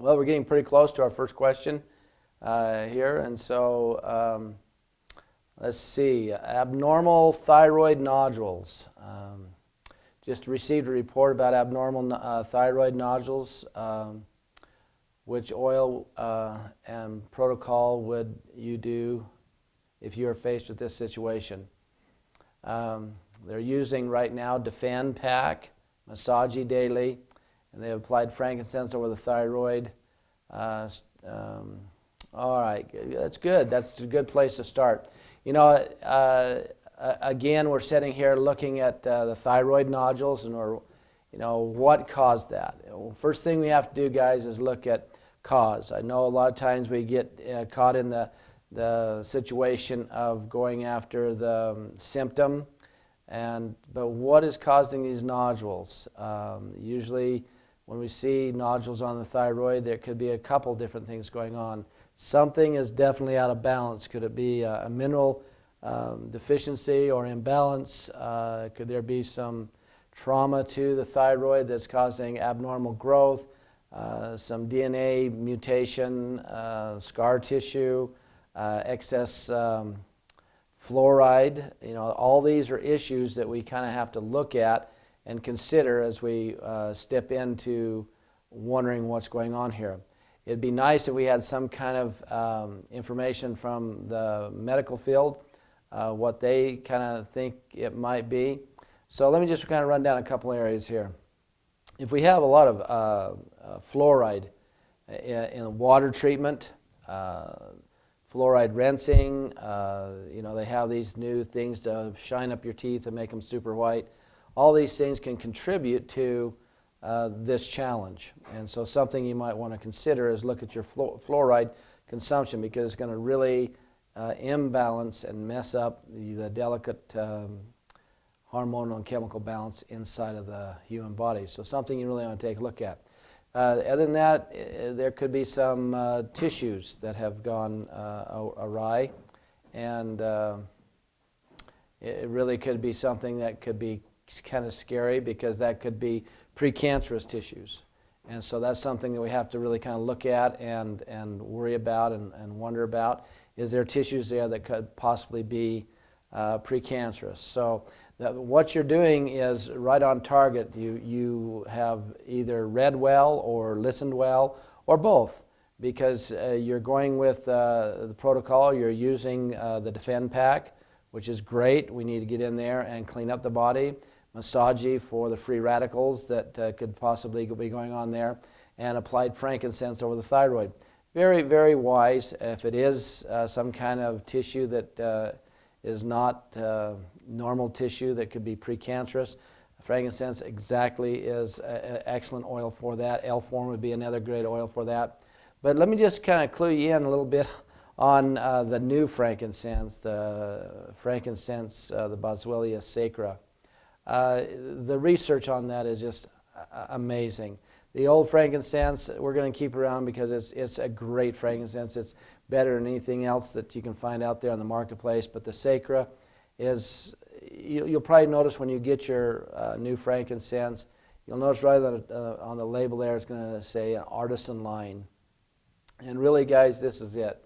Well, we're getting pretty close to our first question here, and so let's see. Abnormal thyroid nodules. Just received a report about abnormal thyroid nodules. Which oil and protocol would you do if you are faced with this situation? They're using right now Defend Pack, Massage daily, and they've applied frankincense over the thyroid. All right, that's good. That's a good place to start. You know, again, we're sitting here looking at the thyroid nodules, and we're, you know, what caused that? Well, first thing we have to do, guys, is look at cause. I know a lot of times we get caught in the situation of going after the symptom, but what is causing these nodules? Usually when we see nodules on the thyroid, there could be a couple different things going on. Something is definitely out of balance. Could it be a mineral deficiency or imbalance? Could there be some trauma to the thyroid that's causing abnormal growth? Some DNA mutation, scar tissue, excess fluoride. You know, all these are issues that we kind of have to look at and consider as we step into wondering what's going on here. It'd be nice if we had some kind of information from the medical field, what they kind of think it might be. So let me just kind of run down a couple areas here. If we have a lot of fluoride in water treatment, fluoride rinsing, you know, they have these new things to shine up your teeth and make them super white. All these things can contribute to this challenge. And so something you might want to consider is look at your fluoride consumption, because it's going to really imbalance and mess up the delicate hormonal and chemical balance inside of the human body. So something you really want to take a look at. Other than that, there could be some tissues that have gone awry, and it really could be something that could be kind of scary, because that could be precancerous tissues. And so that's something that we have to really kind of look at and worry about and wonder about. Is there tissues there that could possibly be precancerous? So what you're doing is right on target. You have either read well or listened well, or both, because you're going with the protocol. You're using the Defend Pack, which is great. We need to get in there and clean up the body. Massage for the free radicals that could possibly be going on there, and applied frankincense over the thyroid. Very, very wise. If it is some kind of tissue that is not normal tissue that could be precancerous, frankincense exactly is an excellent oil for that. L-form would be another great oil for that. But let me just kind of clue you in a little bit on the new frankincense, the Boswellia sacra. The research on that is just amazing. The old frankincense we're going to keep around because it's a great frankincense. It's better than anything else that you can find out there in the marketplace. But the sacra is, you'll probably notice when you get your new frankincense, you'll notice right on the label there it's going to say an artisan line. And really, guys, this is it.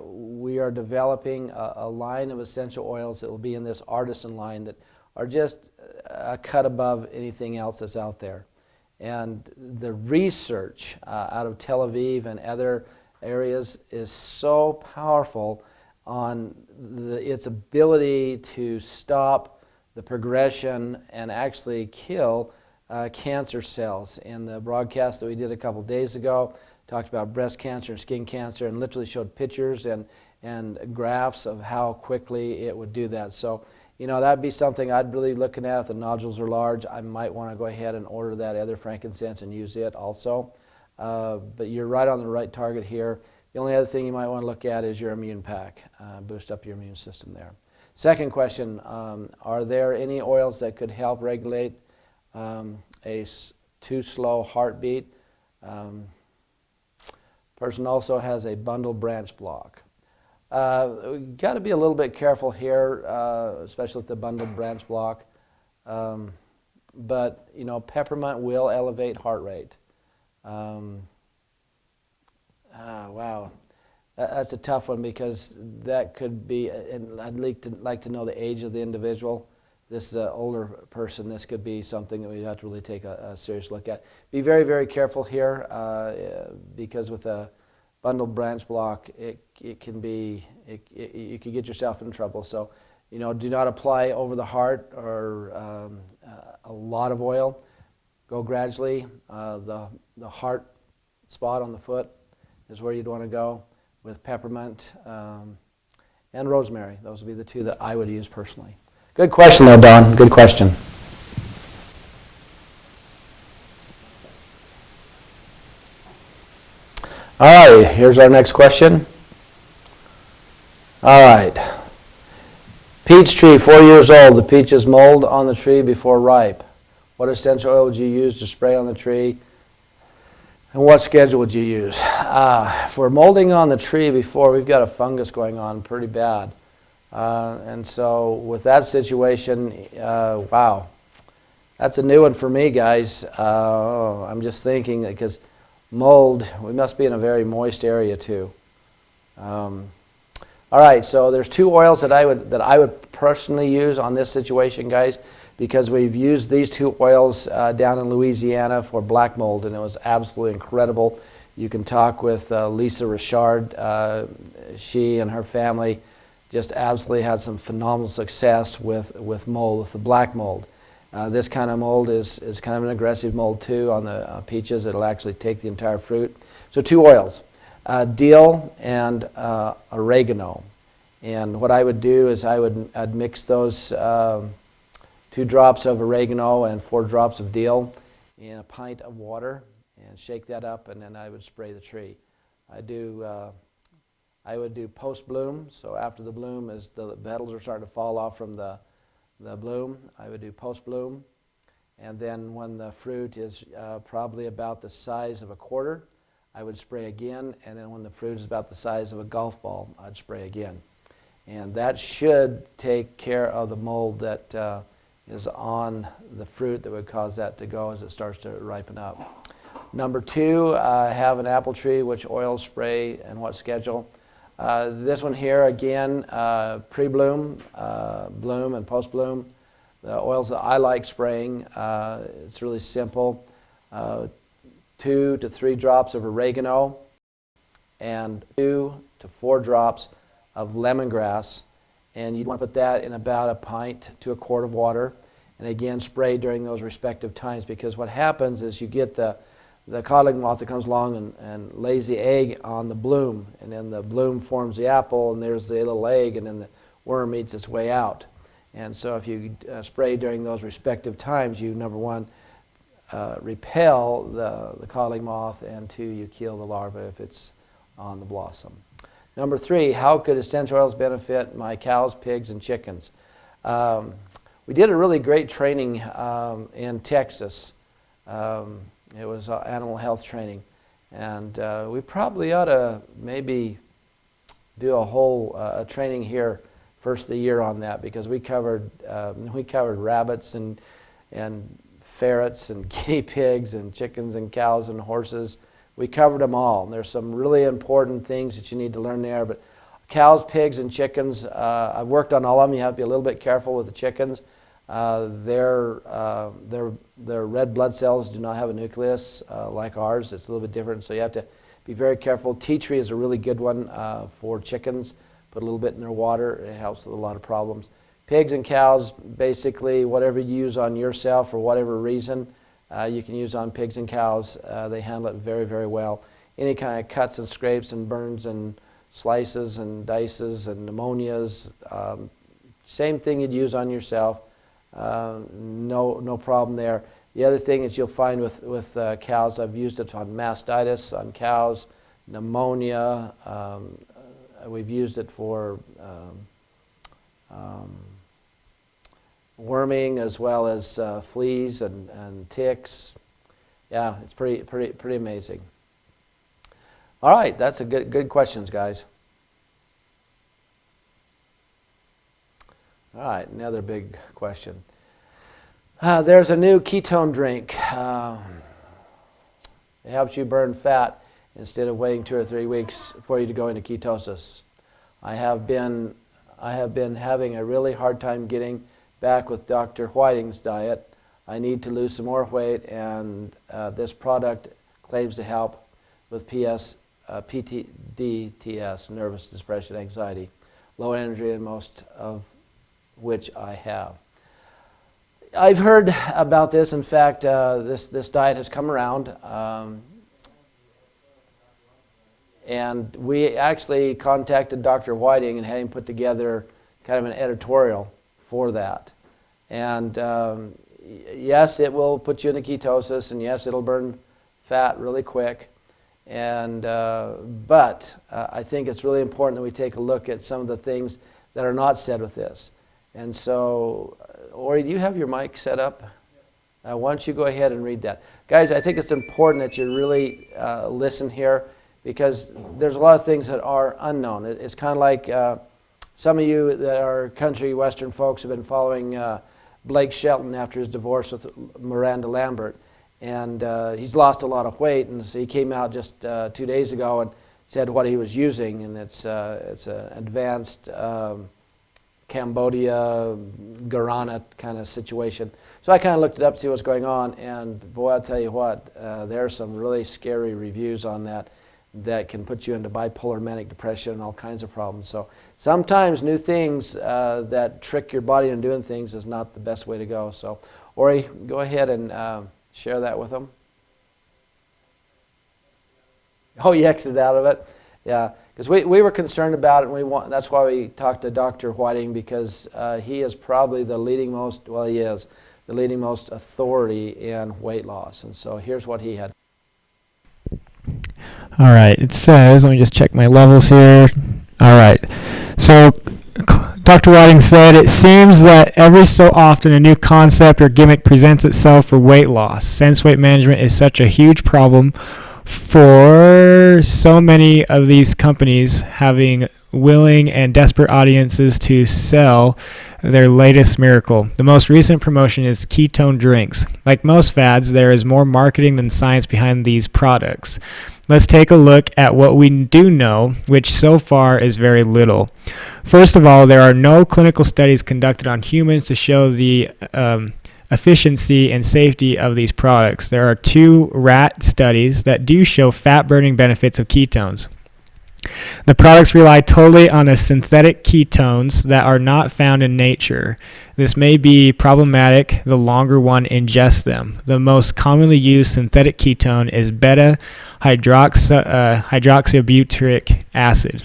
We are developing a line of essential oils that will be in this artisan line that are just a cut above anything else that's out there. And the research out of Tel Aviv and other areas is so powerful on its ability to stop the progression and actually kill cancer cells. In the broadcast that we did a couple days ago, talked about breast cancer and skin cancer, and literally showed pictures and graphs of how quickly it would do that. So, you know, that'd be something I'd really looking at. If the nodules are large, I might want to go ahead and order that other frankincense and use it also. But you're right on the right target here. The only other thing you might want to look at is your immune pack. Boost up your immune system there. Second question, are there any oils that could help regulate a too slow heartbeat? Person also has a bundle branch block. We've got to be a little bit careful here, especially with the bundle branch block. But, you know, peppermint will elevate heart rate. That's a tough one because that could be, and I'd like to know the age of the individual. This is an older person. This could be something that we have to really take a serious look at. Be very, very careful here because with a bundled branch block, it can be, you could get yourself in trouble. So, you know, do not apply over the heart or a lot of oil. Go gradually. The heart spot on the foot is where you'd want to go with peppermint and rosemary. Those would be the two that I would use personally. Good question though, Don. Good question. All right, here's our next question. All right. Peach tree, 4 years old. The peaches mold on the tree before ripe. What essential oil would you use to spray on the tree? And what schedule would you use? If we're molding on the tree before, we've got a fungus going on pretty bad. And so with that situation, wow, that's a new one for me, guys. I'm just thinking because mold, we must be in a very moist area too. All right, so there's 2 oils that I would personally use on this situation, guys, because we've used these 2 oils down in Louisiana for black mold, and it was absolutely incredible. You can talk with Lisa Richard. She and her family just absolutely had some phenomenal success with mold, with the black mold. This kind of mold is kind of an aggressive mold too on the peaches. It'll actually take the entire fruit. So 2 oils, dill and oregano. And what I would do is I'd mix those 2 drops of oregano and 4 drops of dill in a pint of water and shake that up, and then I would spray the tree. I would do post-bloom, so after the bloom, as the petals are starting to fall off from the bloom, I would do post-bloom. And then when the fruit is probably about the size of a quarter, I would spray again. And then when the fruit is about the size of a golf ball, I'd spray again. And that should take care of the mold that is on the fruit that would cause that to go as it starts to ripen up. Number 2, have an apple tree, which oil spray and what schedule. This one here, again, pre-bloom, bloom, and post-bloom. The oils that I like spraying, it's really simple. 2 to 3 drops of oregano and 2 to 4 drops of lemongrass. And you'd want to put that in about a pint to a quart of water. And again, spray during those respective times, because what happens is you get the codling moth that comes along and lays the egg on the bloom, and then the bloom forms the apple, and there's the little egg, and then the worm eats its way out. And so if you spray during those respective times, you, number 1, repel the codling moth, and 2, you kill the larva if it's on the blossom. Number 3, how could essential oils benefit my cows, pigs, and chickens? We did a really great training in Texas. It was animal health training, and we probably ought to maybe do a whole training here first of the year on that, because we covered rabbits and ferrets and guinea pigs and chickens and cows and horses. We covered them all. And there's some really important things that you need to learn there. But cows, pigs, and chickens, I've worked on all of them. You have to be a little bit careful with the chickens. Their red blood cells do not have a nucleus like ours. It's a little bit different, so you have to be very careful. Tea tree is a really good one for chickens. Put a little bit in their water. It helps with a lot of problems. Pigs and cows, basically whatever you use on yourself for whatever reason, you can use on pigs and cows. They handle it very, very well. Any kind of cuts and scrapes and burns and slices and dices and pneumonias, same thing you'd use on yourself. No problem there. The other thing that you'll find with cows, I've used it on mastitis on cows, pneumonia. We've used it for worming as well as fleas and ticks. Yeah, it's pretty amazing. All right, that's a good questions, guys. All right, another big question. There's a new ketone drink. It helps you burn fat instead of waiting 2 or 3 weeks for you to go into ketosis. I have been having a really hard time getting back with Dr. Whiting's diet. I need to lose some more weight, and this product claims to help with PTDTS, nervous depression, anxiety, low energy, and most of which I have. I've heard about this. In fact, this diet has come around, and we actually contacted Dr. Whiting and had him put together kind of an editorial for that. And yes, it will put you into ketosis, and yes, it'll burn fat really quick. And but I think it's really important that we take a look at some of the things that are not said with this. And so, Ori, do you have your mic set up? Why don't you go ahead and read that. Guys, I think it's important that you really listen here, because there's a lot of things that are unknown. It's kind of like some of you that are country western folks have been following Blake Shelton after his divorce with Miranda Lambert. And he's lost a lot of weight, and so he came out just 2 days ago and said what he was using, and it's an advanced Cambodia, Guarana kind of situation. So I kind of looked it up to see what's going on, and boy, I'll tell you what, there are some really scary reviews on that can put you into bipolar manic depression and all kinds of problems. So sometimes new things that trick your body into doing things is not the best way to go. So Ori, go ahead and share that with them. Oh, you exited out of it? Yeah, because we were concerned about it, and that's why we talked to Dr. Whiting, because he is probably the leading most authority in weight loss. And so here's what he had. All right, it says, let me just check my levels here. All right, so Dr. Whiting said, it seems that every so often a new concept or gimmick presents itself for weight loss. Since weight management is such a huge problem for so many of these companies having willing and desperate audiences to sell their latest miracle. The most recent promotion is Ketone Drinks. Like most fads, there is more marketing than science behind these products. Let's take a look at what we do know, which so far is very little. First of all, there are no clinical studies conducted on humans to show the efficiency and safety of these products. There are 2 rat studies that do show fat-burning benefits of ketones. The products rely totally on a synthetic ketones that are not found in nature. This may be problematic the longer one ingests them. The most commonly used synthetic ketone is beta-hydroxybutyric acid.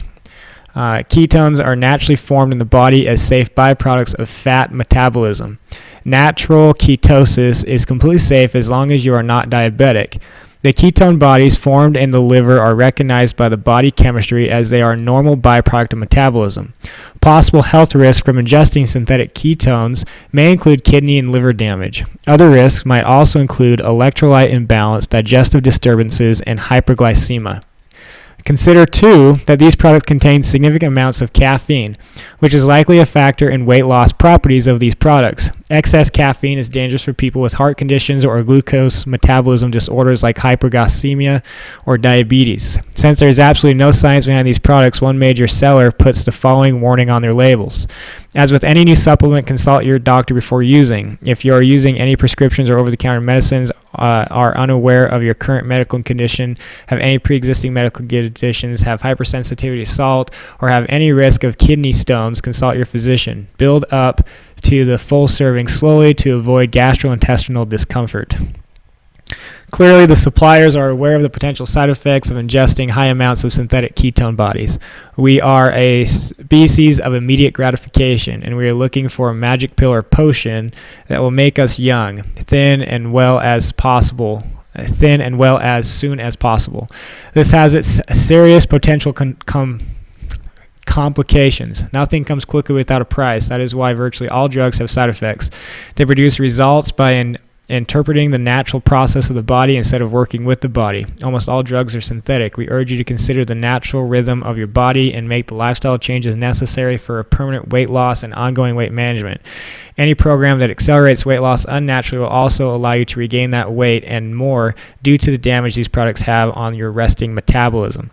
Ketones are naturally formed in the body as safe byproducts of fat metabolism. Natural ketosis is completely safe as long as you are not diabetic. The ketone bodies formed in the liver are recognized by the body chemistry as they are a normal byproduct of metabolism. Possible health risks from ingesting synthetic ketones may include kidney and liver damage. Other risks might also include electrolyte imbalance, digestive disturbances, and hyperglycemia. Consider, too, that these products contain significant amounts of caffeine, which is likely a factor in weight loss properties of these products. Excess caffeine is dangerous for people with heart conditions or glucose metabolism disorders like hyperglycemia or diabetes. Since there is absolutely no science behind these products, one major seller puts the following warning on their labels. As with any new supplement, consult your doctor before using. If you are using any prescriptions or over-the-counter medicines, are unaware of your current medical condition, have any pre-existing medical conditions, have hypersensitivity to salt, or have any risk of kidney stones, consult your physician. Build up to the full serving slowly to avoid gastrointestinal discomfort. Clearly, the suppliers are aware of the potential side effects of ingesting high amounts of synthetic ketone bodies. We are a species of immediate gratification, and we are looking for a magic pill or potion that will make us young, thin and well as soon as possible. This has its serious potential complications. Nothing comes quickly without a price. That is why virtually all drugs have side effects. They produce results by an interpreting the natural process of the body instead of working with the body. Almost all drugs are synthetic. We urge you to consider the natural rhythm of your body and make the lifestyle changes necessary for a permanent weight loss and ongoing weight management. Any program that accelerates weight loss unnaturally will also allow you to regain that weight and more due to the damage these products have on your resting metabolism.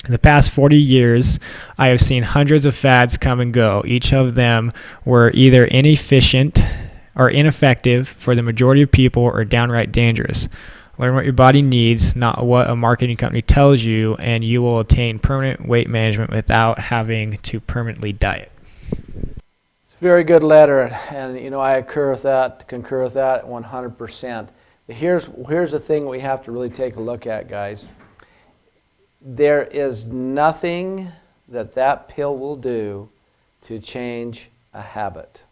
In the past 40 years, I have seen hundreds of fads come and go. Each of them were either inefficient or ineffective for the majority of people or downright dangerous. Learn what your body needs, not what a marketing company tells you, and you will attain permanent weight management without having to permanently diet. It's a very good letter, and I concur with that 100%. But here's the thing we have to really take a look at, guys. There is nothing that pill will do to change a habit.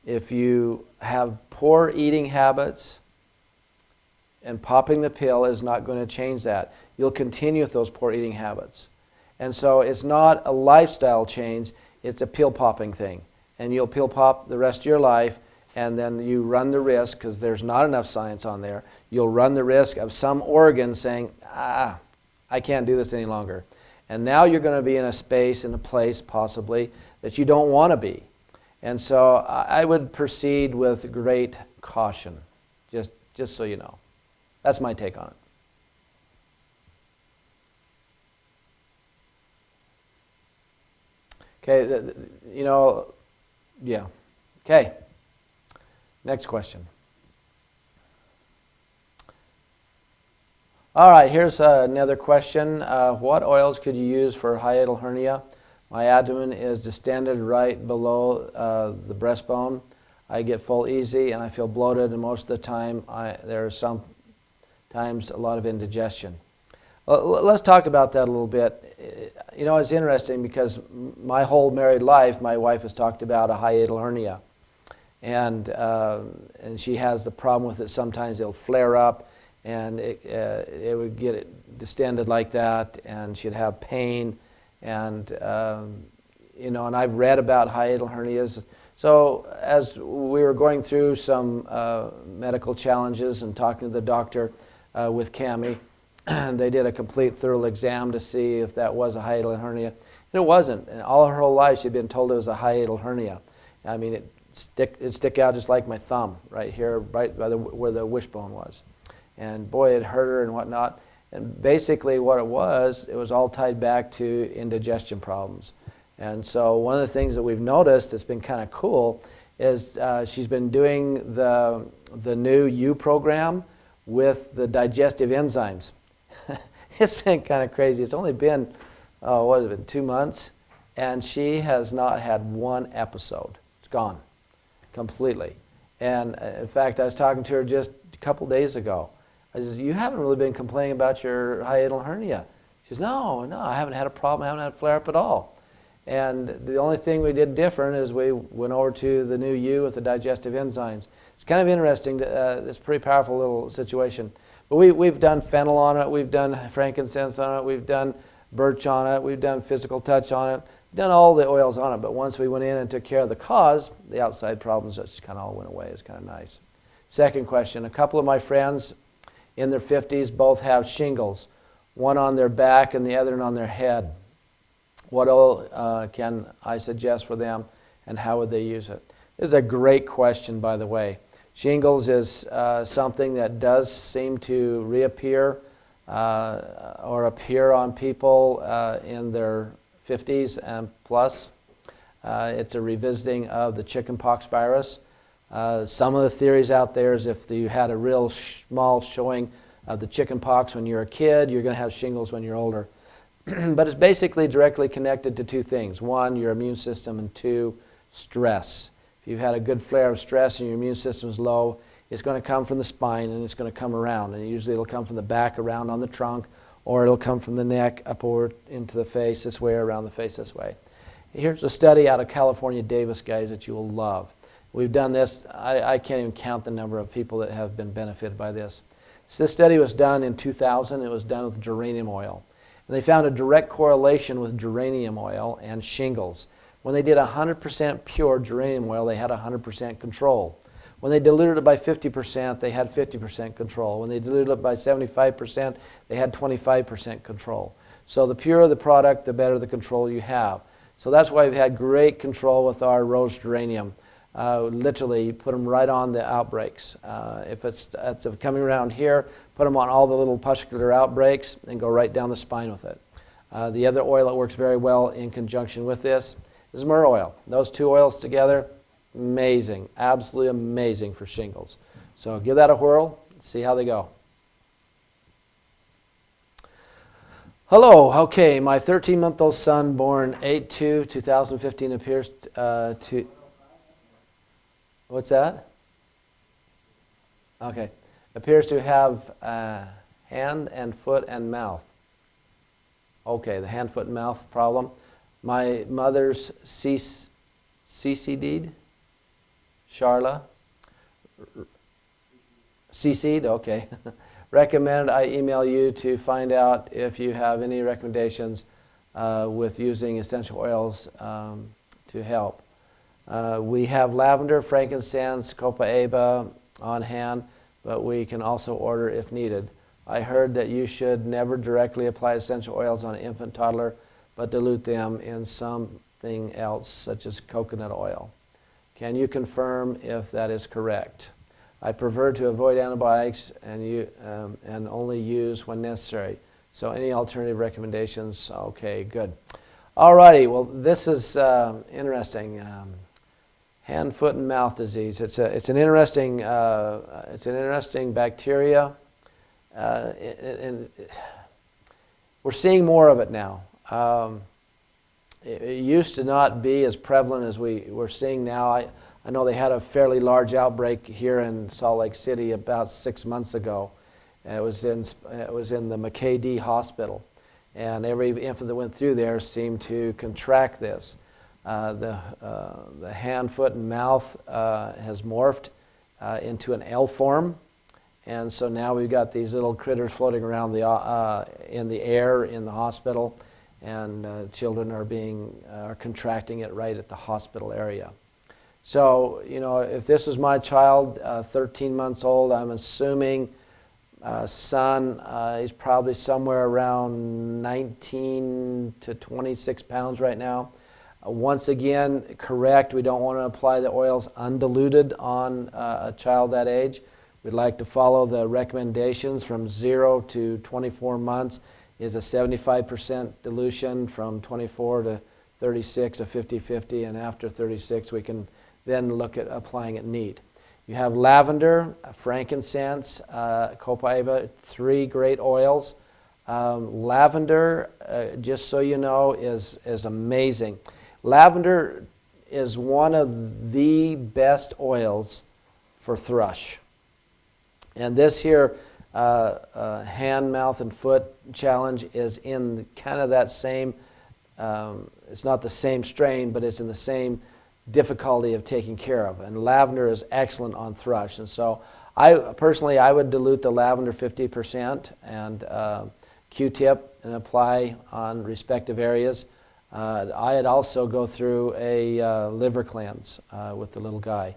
If you have poor eating habits, and popping the pill is not going to change that. You'll continue with those poor eating habits. And so it's not a lifestyle change, it's a pill popping thing. And you'll pill pop the rest of your life, and then you run the risk, because there's not enough science on there, you'll run the risk of some organ saying, I can't do this any longer. And now you're going to be in a space, in a place possibly, that you don't want to be. And so I would proceed with great caution, just so you know. That's my take on it. Okay, yeah. Okay, next question. All right, here's another question. What oils could you use for hiatal hernia? My abdomen is distended right below the breastbone. I get full easy and I feel bloated, and most of the time there's sometimes a lot of indigestion. Let's talk about that a little bit. It's interesting because my whole married life, my wife has talked about a hiatal hernia. And she has the problem with it. Sometimes it'll flare up, and it would get distended like that, and she'd have pain. And and I've read about hiatal hernias. So as we were going through some medical challenges and talking to the doctor with Cammie, they did a complete thorough exam to see if that was a hiatal hernia. And it wasn't. And all her whole life she'd been told it was a hiatal hernia. I mean, it'd stick out just like my thumb right here, right by where the wishbone was. And boy, it hurt her and whatnot. And basically what it was all tied back to indigestion problems. And so one of the things that we've noticed that's been kind of cool is she's been doing the new U program with the digestive enzymes. It's been kind of crazy. It's only been, 2 months? And she has not had one episode. It's gone completely. And in fact, I was talking to her just a couple days ago. I said, you haven't really been complaining about your hiatal hernia. She says, no, I haven't had a problem. I haven't had a flare-up at all. And the only thing we did different is we went over to the new U with the digestive enzymes. It's kind of interesting. It's a pretty powerful little situation. But we've done fennel on it. We've done frankincense on it. We've done birch on it. We've done physical touch on it. We've done all the oils on it. But once we went in and took care of the cause, the outside problems just kind of all went away. It's kind of nice. Second question. A couple of my friends in their 50s both have shingles, one on their back and the other one on their head. What oil can I suggest for them, and how would they use it? This is a great question, by the way. Shingles is something that does seem to reappear or appear on people in their 50s and plus. It's a revisiting of the chickenpox virus. Some of the theories out there is if you had a real small showing of the chickenpox when you're a kid, you're going to have shingles when you're older. But it's basically directly connected to two things. One, your immune system, and two, stress. If you've had a good flare of stress and your immune system is low, it's going to come from the spine and it's going to come around. And usually it'll come from the back around on the trunk, or it'll come from the neck up over into the face this way, or around the face this way. Here's a study out of California, Davis, guys, that you will love. We've done this. I can't even count the number of people that have been benefited by this. So this study was done in 2000. It was done with geranium oil. And they found a direct correlation with geranium oil and shingles. When they did 100% pure geranium oil, they had 100% control. When they diluted it by 50%, they had 50% control. When they diluted it by 75%, they had 25% control. So the purer the product, the better the control you have. So that's why we've had great control with our rose geranium. Literally put them right on the outbreaks. If it's coming around here, put them on all the little pustular outbreaks and go right down the spine with it. The other oil that works very well in conjunction with this is myrrh oil. Those two oils together, amazing, absolutely amazing for shingles. So give that a whirl, see how they go. Hello, okay, my 13-month-old son born 8/2/2015 appears to, what's that? Okay, appears to have hand and foot and mouth. Okay, the hand, foot, and mouth problem. My mother's CC'd, Charla, CC'd, okay. Recommended I email you to find out if you have any recommendations with using essential oils to help. We have lavender, frankincense, copaiba on hand, but we can also order if needed. I heard that you should never directly apply essential oils on an infant toddler, but dilute them in something else, such as coconut oil. Can you confirm if that is correct? I prefer to avoid antibiotics and only use when necessary. So any alternative recommendations? Okay, good. All righty, well, this is interesting. Hand, foot, and mouth disease. It's an interesting bacteria, and we're seeing more of it now. It used to not be as prevalent as we're seeing now. I know they had a fairly large outbreak here in Salt Lake City about 6 months ago. It was in the McKay Hospital, and every infant that went through there seemed to contract this. The hand, foot, and mouth has morphed into an L form, and so now we've got these little critters floating around in the air in the hospital, and children are contracting it right at the hospital area. So, you know, if this is my child, 13 months old, I'm assuming son, he's probably somewhere around 19 to 26 pounds right now. Once again, correct, we don't want to apply the oils undiluted on a child that age. We'd like to follow the recommendations from 0 to 24 months is a 75% dilution, from 24 to 36 a 50-50, and after 36 we can then look at applying it neat. You have lavender, frankincense, copaiba, 3 great oils. Lavender, just so you know, is amazing. Lavender is one of the best oils for thrush. And this here hand, mouth, and foot challenge is in kind of that same, it's not the same strain, but it's in the same difficulty of taking care of. And lavender is excellent on thrush. And so I would dilute the lavender 50% and Q-tip and apply on respective areas. I'd also go through a liver cleanse with the little guy.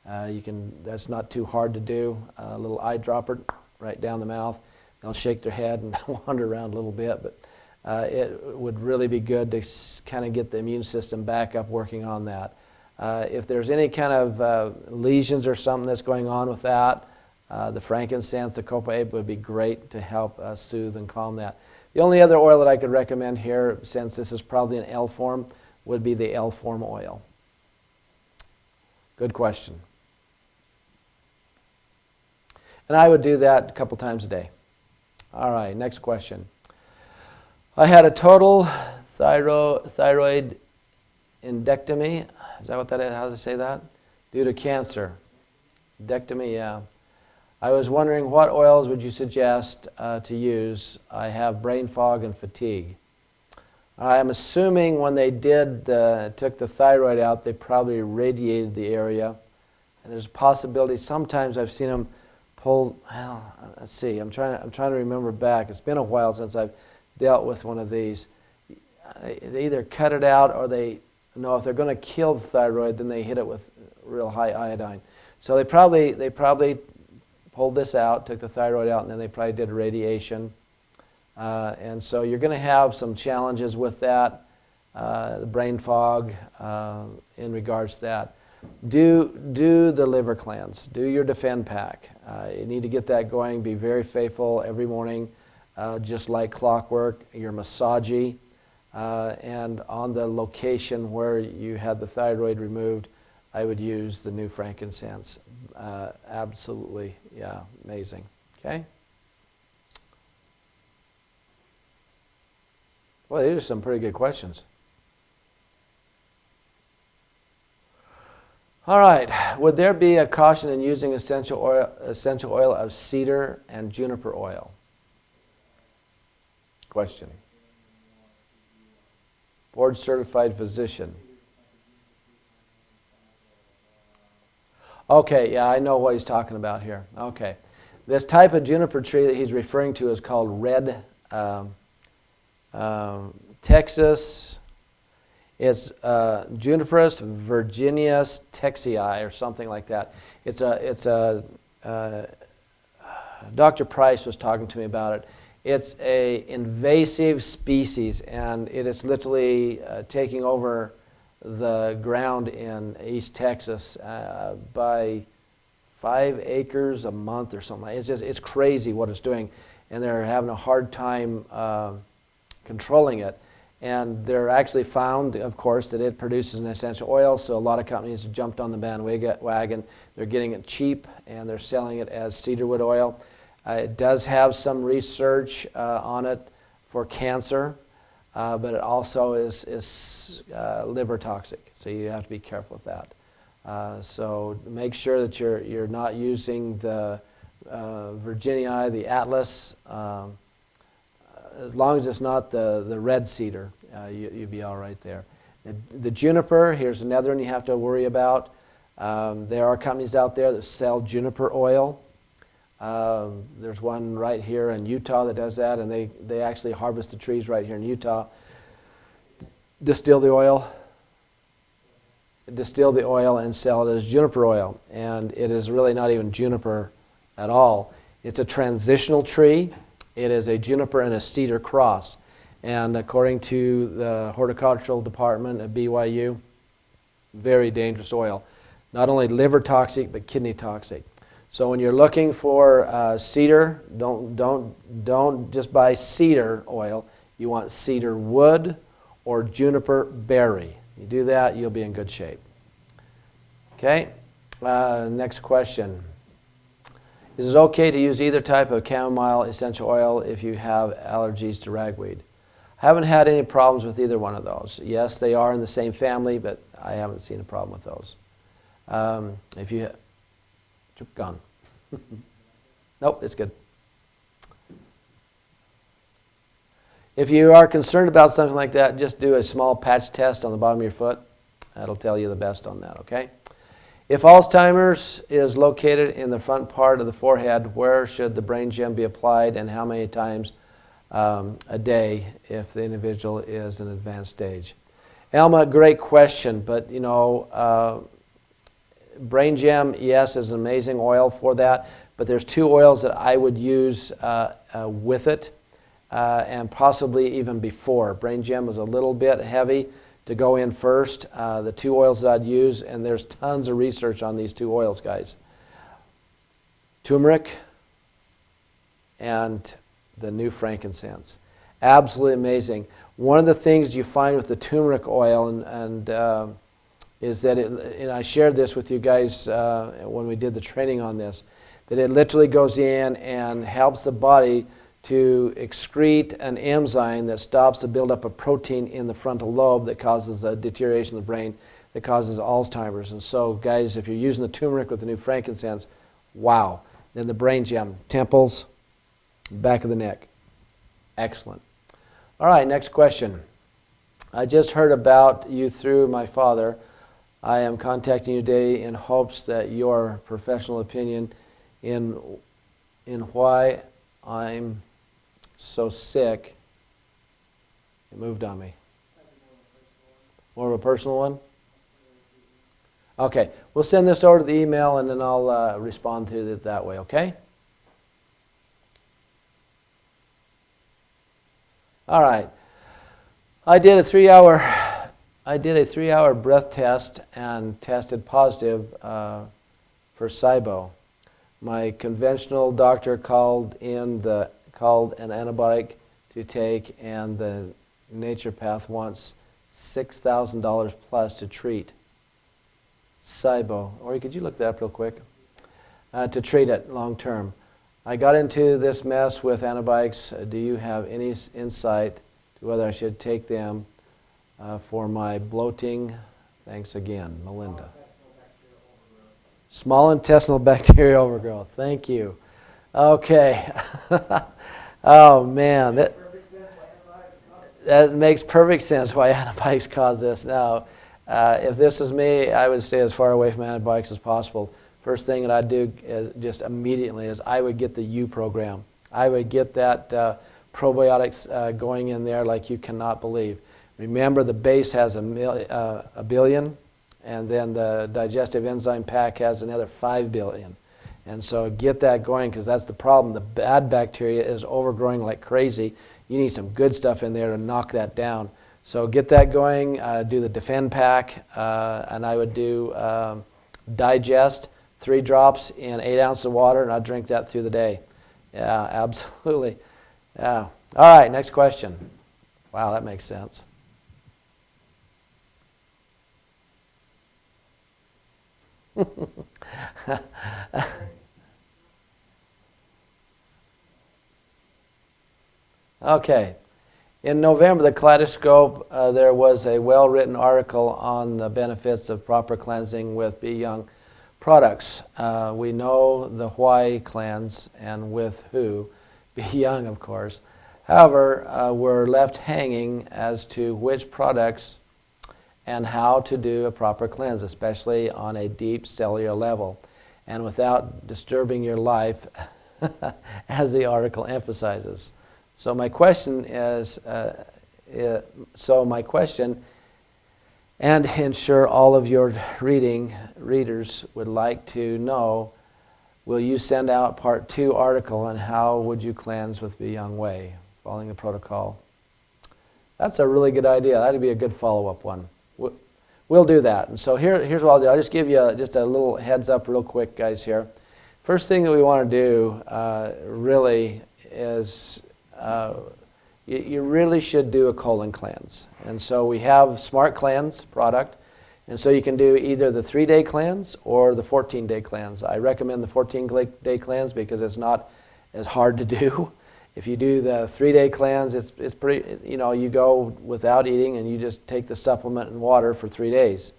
That's not too hard to do. A little eyedropper right down the mouth. They'll shake their head and wander around a little bit, but it would really be good to kind of get the immune system back up working on that. If there's any kind of lesions or something that's going on with that, the frankincense, the copaiba would be great to help soothe and calm that. The only other oil that I could recommend here, since this is probably an L form, would be the L form oil. Good question. And I would do that a couple times a day. All right, next question. I had a total thyroid endectomy. Is that what that is? How does it say that? Due to cancer. Endectomy, yeah. I was wondering, what oils would you suggest to use? I have brain fog and fatigue. I'm assuming when they took the thyroid out, they probably radiated the area. And there's a possibility, sometimes I've seen them pull, well, let's see, I'm trying to remember back. It's been a while since I've dealt with one of these. They either cut it out or if they're going to kill the thyroid, then they hit it with real high iodine. So they probably pulled this out, took the thyroid out, and then they probably did radiation. And so you're going to have some challenges with that, the brain fog in regards to that. Do the liver cleanse. Do your Defend Pack. You need to get that going. Be very faithful every morning, just like clockwork. Your Massagey, and on the location where you had the thyroid removed, I would use the new frankincense. Absolutely, yeah, amazing. Okay. Well, these are some pretty good questions. All right. Would there be a caution in using essential oil of cedar and juniper oil? Question. Board certified physician. Okay, yeah, I know what he's talking about here. Okay. This type of juniper tree that he's referring to is called red Texas. It's Juniperus virginius texii or something like that. Dr. Price was talking to me about it. It's a invasive species, and it is literally taking over the ground in East Texas by 5 acres a month or something. It's crazy what it's doing, and they're having a hard time controlling it. And they're actually found, of course, that it produces an essential oil, so a lot of companies have jumped on the bandwagon. They're getting it cheap, and they're selling it as cedarwood oil. It does have some research on it for cancer, but it also is liver toxic, so you have to be careful with that. So make sure that you're not using the Virginia, the Atlas, as long as it's not the red cedar, you'd be all right there. The juniper, here's another one you have to worry about. There are companies out there that sell juniper oil. There's one right here in Utah that does that, and they actually harvest the trees right here in Utah, distill the oil, and sell it as juniper oil. And it is really not even juniper at all. It's a transitional tree. It is a juniper and a cedar cross. And according to the horticultural department at BYU, very dangerous oil. Not only liver toxic, but kidney toxic. So when you're looking for cedar, don't just buy cedar oil. You want cedar wood or juniper berry. You do that, you'll be in good shape. Okay, next question. Is it okay to use either type of chamomile essential oil if you have allergies to ragweed? I haven't had any problems with either one of those. Yes, they are in the same family, but I haven't seen a problem with those. If you... Gone. Nope, it's good. If you are concerned about something like that, just do a small patch test on the bottom of your foot. That'll tell you the best on that, okay? If Alzheimer's is located in the front part of the forehead, where should the brain gem be applied, and how many times a day if the individual is in advanced stage? Alma, great question, but you know, brain gem, yes, is an amazing oil for that, but there's 2 oils that I would use with it, and possibly even before. Brain gem is a little bit heavy to go in first. The 2 oils that I'd use, and there's tons of research on these 2 oils, guys. Turmeric and the new frankincense. Absolutely amazing. One of the things you find with the turmeric oil is that and I shared this with you guys when we did the training on this, that it literally goes in and helps the body to excrete an enzyme that stops the buildup of protein in the frontal lobe that causes the deterioration of the brain that causes Alzheimer's. And so, guys, if you're using the turmeric with the new frankincense, wow. Then the brain gem, temples, back of the neck. Excellent. All right, next question. I just heard about you through my father. I am contacting you today in hopes that your professional opinion in why I'm so sick. It moved on me. More of a personal one? Okay, we'll send this over to the email and then I'll respond to it that way, okay? All right. I did a 3-hour breath test and tested positive for SIBO. My conventional doctor called an antibiotic to take, and the naturopath wants $6,000 plus to treat SIBO. Or could you look that up real quick? To treat it long term. I got into this mess with antibiotics. Do you have any insight to whether I should take them for my bloating? Thanks again, Melinda. Small intestinal bacterial overgrowth. Thank you. Okay. Oh man, that makes perfect sense why antibiotics cause this. Now, if this is me, I would stay as far away from antibiotics as possible. First thing that I'd do just immediately is I would get the U program. I would get that probiotics going in there like you cannot believe. Remember, the base has a billion, and then the digestive enzyme pack has another 5 billion. And so get that going, because that's the problem. The bad bacteria is overgrowing like crazy. You need some good stuff in there to knock that down. So get that going, do the Defend pack, and I would do Digest, 3 drops in 8 ounces of water, and I'd drink that through the day. Yeah, absolutely. Yeah. All right, next question. Wow, that makes sense. Okay. In November, the Kaleidoscope, there was a well-written article on the benefits of proper cleansing with Be Young products. We know the why cleanse and with who. Be Young, of course. However, we're left hanging as to which products and how to do a proper cleanse, especially on a deep cellular level and without disturbing your life, as the article emphasizes. So my question is, and ensure all of your readers would like to know, will you send out part 2 article on how would you cleanse with Be Young Way, following the protocol? That's a really good idea. That'd be a good follow-up one. We'll do that. And so here's what I'll do. I'll just give you just a little heads up real quick, guys, here. First thing that we want to do really is you really should do a colon cleanse. And so we have Smart Cleanse product. And so you can do either the 3-day cleanse or the 14-day cleanse. I recommend the 14-day cleanse because it's not as hard to do. If you do the 3-day cleanse, it's pretty, you go without eating and you just take the supplement and water for 3 days.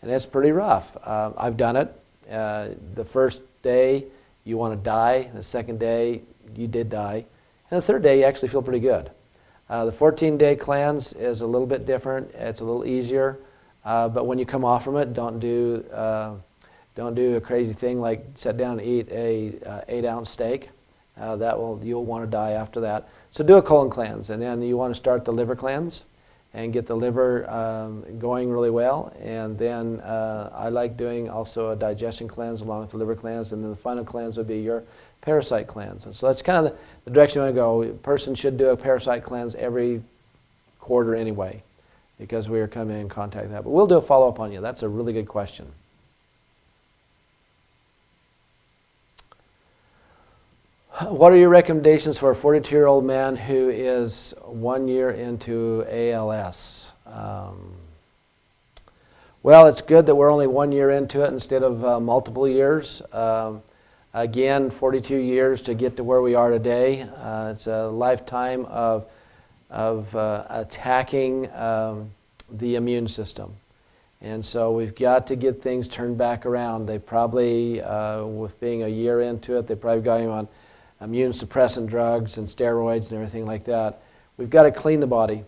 And it's pretty rough. I've done it. The first day, you want to die. The second day, you did die. And the third day, you actually feel pretty good. The 14-day cleanse is a little bit different. It's a little easier. But when you come off from it, don't do a crazy thing like sit down and eat a 8-ounce steak. You'll want to die after that. So do a colon cleanse, and then you want to start the liver cleanse and get the liver going really well. And then I like doing also a digestion cleanse along with the liver cleanse, and then the final cleanse would be your parasite cleanse. And so that's kind of the direction you want to go. A person should do a parasite cleanse every quarter anyway, because we are coming in contact with that. But we'll do a follow-up on you. That's a really good question. What are your recommendations for a 42-year-old man who is 1 year into ALS? Well, it's good that we're only 1 year into it instead of multiple years. Again, 42 years to get to where we are today. It's a lifetime of attacking the immune system. And so we've got to get things turned back around. They probably, with being a year into it, they probably got him on immune suppressant drugs and steroids and everything like that. We've got to clean the body,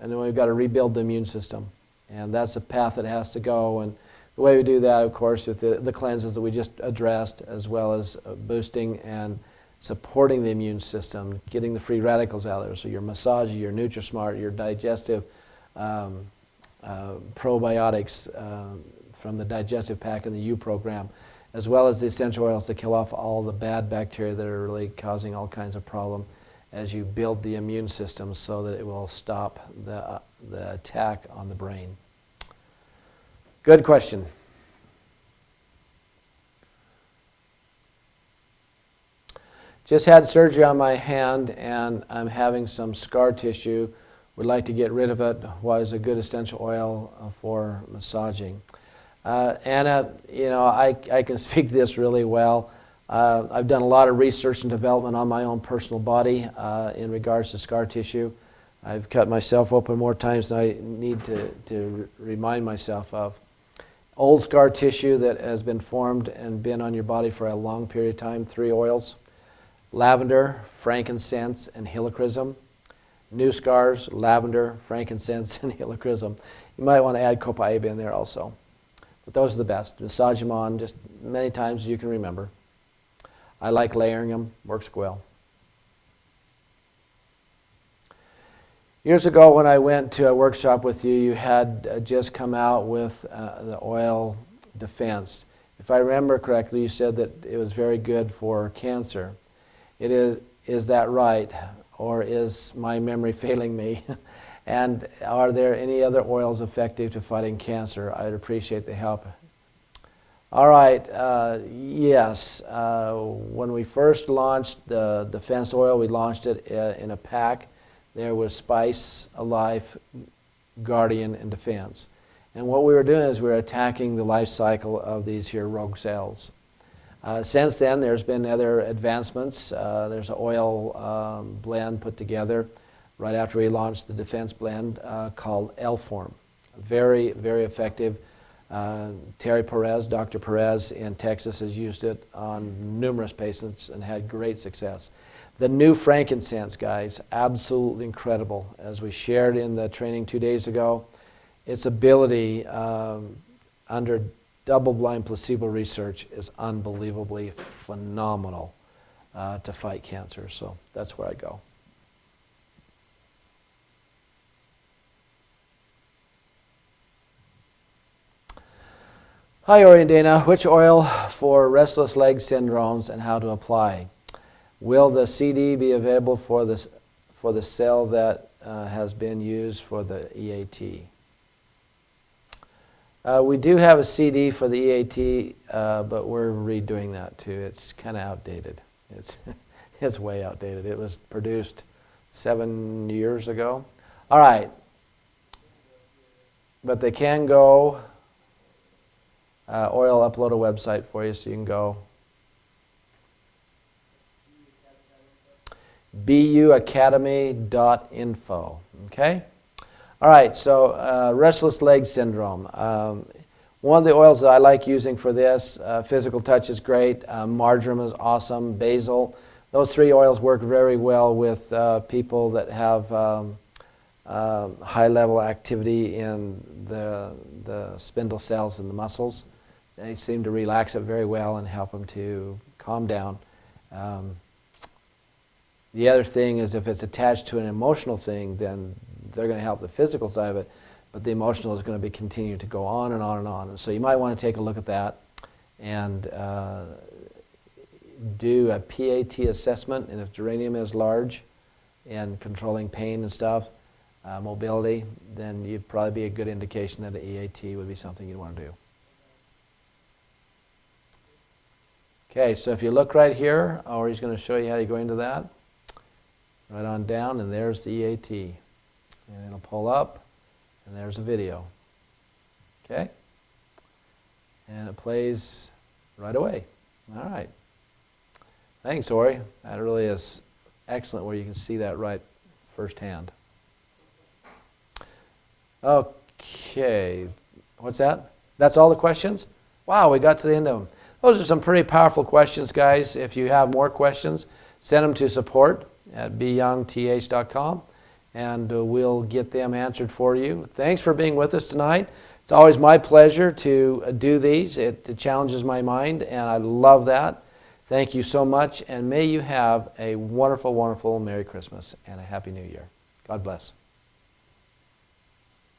and then we've got to rebuild the immune system. And that's the path that has to go. And the way we do that, of course, with the cleanses that we just addressed, as well as boosting and supporting the immune system, getting the free radicals out of there. So your Massage, your NutriSmart, your digestive probiotics, from the digestive pack and the U program, as well as the essential oils to kill off all the bad bacteria that are really causing all kinds of problem as you build the immune system so that it will stop the attack on the brain. Good question. Just had surgery on my hand and I'm having some scar tissue. Would like to get rid of it. What is a good essential oil for massaging? Anna, you know, I can speak this really well. I've done a lot of research and development on my own personal body in regards to scar tissue. I've cut myself open more times than I need to remind myself of. Old scar tissue that has been formed and been on your body for a long period of time, 3 oils. Lavender, frankincense, and helichrysum. New scars, lavender, frankincense, and helichrysum. You might want to add copaiba in there also. But those are the best. Massage them on just many times as you can remember. I like layering them, works well. Years ago when I went to a workshop with you, you had just come out with the oil defense. If I remember correctly, you said that it was very good for cancer. Is that right, or is my memory failing me? And are there any other oils effective to fighting cancer? I'd appreciate the help. All right, yes. When we first launched the defense oil, we launched it in a pack. There was Spice, Alive, Guardian, and Defense. And what we were doing is we were attacking the life cycle of these here rogue cells. Since then, there's been other advancements. There's an oil blend put together right after we launched the defense blend called L-Form. Very, very effective. Terry Perez, Dr. Perez in Texas has used it on numerous patients and had great success. The new frankincense, guys, absolutely incredible. As we shared in the training 2 days ago, its ability under double-blind placebo research is unbelievably phenomenal to fight cancer. So that's where I go. Hi, Ori and Dana. Which oil for restless leg syndromes and how to apply? Will the CD be available for the cell that has been used for the EAT? We do have a CD for the EAT, but we're redoing that too. It's kind of outdated. It's way outdated. It was produced 7 years ago. All right. But they can go. Oil upload a website for you so you can go. buacademy.info. Okay? All right, so restless leg syndrome. One of the oils that I like using for this, physical touch is great, marjoram is awesome, basil. Those 3 oils work very well with people that have high-level activity in the spindle cells and the muscles. They seem to relax it very well and help them to calm down. The other thing is if it's attached to an emotional thing, then they're going to help the physical side of it, but the emotional is going to be continuing to go on and on and on. And so you might want to take a look at that and do a PAT assessment, and if geranium is large and controlling pain and stuff, mobility, then you'd probably be a good indication that an EAT would be something you'd want to do. Okay, so if you look right here, or he's going to show you how you go into that, right on down, and there's the EAT. And it'll pull up, and there's a video. Okay? And it plays right away. All right. Thanks, Ori. That really is excellent where you can see that right firsthand. Okay. What's that? That's all the questions? Wow, we got to the end of them. Those are some pretty powerful questions, guys. If you have more questions, send them to support@beyoungth.com, and we'll get them answered for you. Thanks for being with us tonight. It's always my pleasure to do these. It challenges my mind, and I love that. Thank you so much, and may you have a wonderful, wonderful Merry Christmas and a Happy New Year. God bless.